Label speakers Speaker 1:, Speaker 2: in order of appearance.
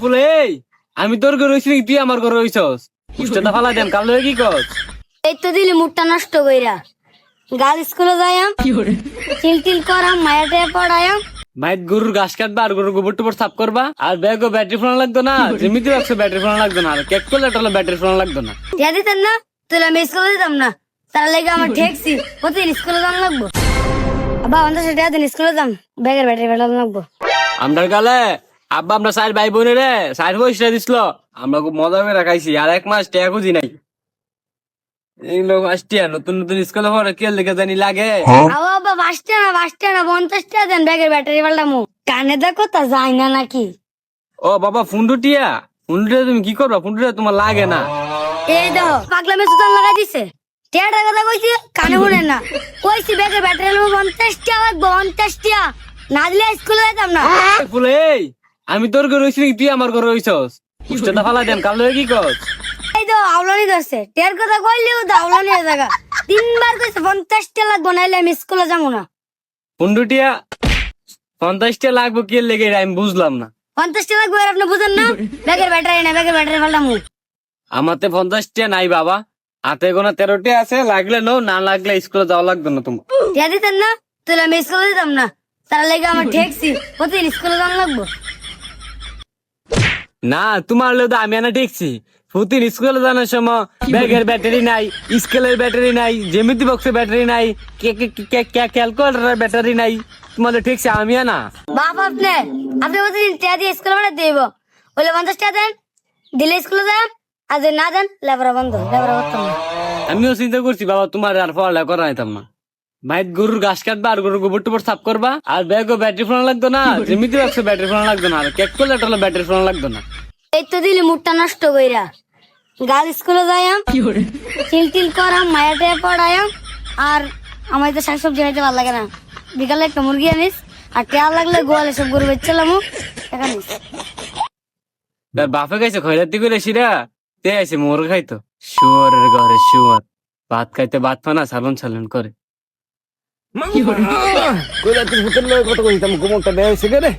Speaker 1: বলে এই আমি তোর ঘরে রইছি তুই আমার ঘরে রইছস উষ্ঠটা ফালা দেন কাল কি কস
Speaker 2: এই তো দিলি মুডটা নষ্ট কইরা। গাল স্কুলে যাইয়াম, চিল করাম, মায়াতে পড়ায়াম।
Speaker 1: মাইত গরুর ঘাস কাটবা আর গরুর গোবর টোবর সাফ করবা আর ব্যাগ ব্যাটারি ফোন লাগতো না যেমিতি রাখছো ব্যাটারি ফোন লাগতো না আর কেক করলে টলে ব্যাটারি ফোন লাগতো না
Speaker 2: টিয়া দিতেন না, তাহলে আমি স্কুলে দিতাম না। তার লেগে আমার ঠেকছি, প্রতিদিন স্কুলে যাম লাগবো। আব্বা আমাদের সাথে দিন স্কুলে যাম, ব্যাগের ব্যাটারি ফেলাম লাগবো।
Speaker 1: আমরা কালে আব্বা আমরা সাইড ভাই বোনের রে সাইড বসে দিছিল আমরা খুব মজা করে রাখাইছি আর এক মাস টিয়া খুঁজি নাই এই লোক আসটিয়া নতুন নতুন স্কুলে পড়ে কে লেগে জানি লাগে
Speaker 2: আব্বা বাসটা না 50 টাকা দেন, ব্যাগের ব্যাটারি ফেলামু। কানে দেখো তা যায় না নাকি?
Speaker 1: ও বাবা ফুন্ডুটিয়া ফুন্ডুটিয়া তুমি কি করবা ফুন্ডুটিয়া তোমার লাগে না
Speaker 2: এই দেখো পাগলামে সুতান লাগাই দিছে। টিয়াটার কথা কইছি, কানে শুনেন না। কইছি ব্যাগের ব্যাটারি ফেলামু 50 টাকা লাগবো, 50 টাকা না দিলে স্কুলে যেতাম না।
Speaker 1: ফুলে এই আমি তোর ঘরে রইছি তুই আমার ঘরে রইছস উষ্ঠটা ফালা দেন কাল কি কস
Speaker 2: এই তো আউলানি ধরছে। টিয়ার কথা কইলেও তো আউলানি হয়ে জায়গা। 3 বার কইছে 50 টাকা লাগবো, নাইলে আমি স্কুলে যাবো না।
Speaker 1: ফুন্ডুটিয়া 50টা লাগবো কে লেগে আমি বুঝলাম না
Speaker 2: 50 টাকা লাগবে, আর আপনি বুঝেন না? ব্যাগের ব্যাটারি না, ব্যাগের ব্যাটারি ফেলামু।
Speaker 1: আমাতে 50টা নাই বাবা হাতে গোনা 13টা আছে লাগলে নো না লাগলে স্কুলে যাওয়া লাগবে না তোমার
Speaker 2: টিয়া দিতেন না, তাহলে আমি স্কুলে দিতাম না। তার লেগে আমার ঠেকছি, প্রতিদিন স্কুলে যাম লাগবো।
Speaker 1: না তোমার লোক আমি না দেখছি প্রতিদিন স্কুলে জানার সময় ব্যাগের ব্যাটারি নাই স্কেলের ব্যাটারি নাই জেমিতি বক্সের ব্যাটারি নাই ক্যালকুলেটারের ব্যাটারি নাই তোমার ঠিকছে আমি না
Speaker 2: বাপ আপনি প্রতিদিন টিয়া দিয়ে স্কুলে ভাড়া দিব, বলে 50 টাকা দেন, দিলে স্কুলে যান। আর যদি না দেন, লেবরা বন্ধ, লেবরা করতাম না।
Speaker 1: আমিও চিন্তা করছি বাবা তোমার আর পড়ালেখা করা নিতাম না মাইত গরুর ঘাস কাটবা আর গরুর গোবর টোবর সাফ করবা আর ব্যাগও ব্যাটারি ফোন লাগতো না যেমিতি রাখছো ব্যাটারি ফোন লাগতো না আর কেক করলে টলে ব্যাটারি ফোন লাগতো না
Speaker 2: এই তো দিলি মুডটা নষ্ট কইরা। গাল স্কুলে যাইয়াম, চিল করাম, মায়াতে পড়ায়াম। আর আমার তো শাকসবজি খাইতে ভালো লাগে না। বিকালে একটা মুরগি আনিস, আর টিয়া লাগলে গোয়ালে সব গরু বেচছিলাম, টাকা নিস।
Speaker 1: তার বাপে গেছে খয়রাতি করে সিরা তে আছে মোর খাইতো শুয়ারের ঘরে শুয়ার ভাত খাইতে ভাত ফানা সালন সালন করে কইরা তুই ভূতের লগে কত কইতাম গোমরটা দেয় গেলে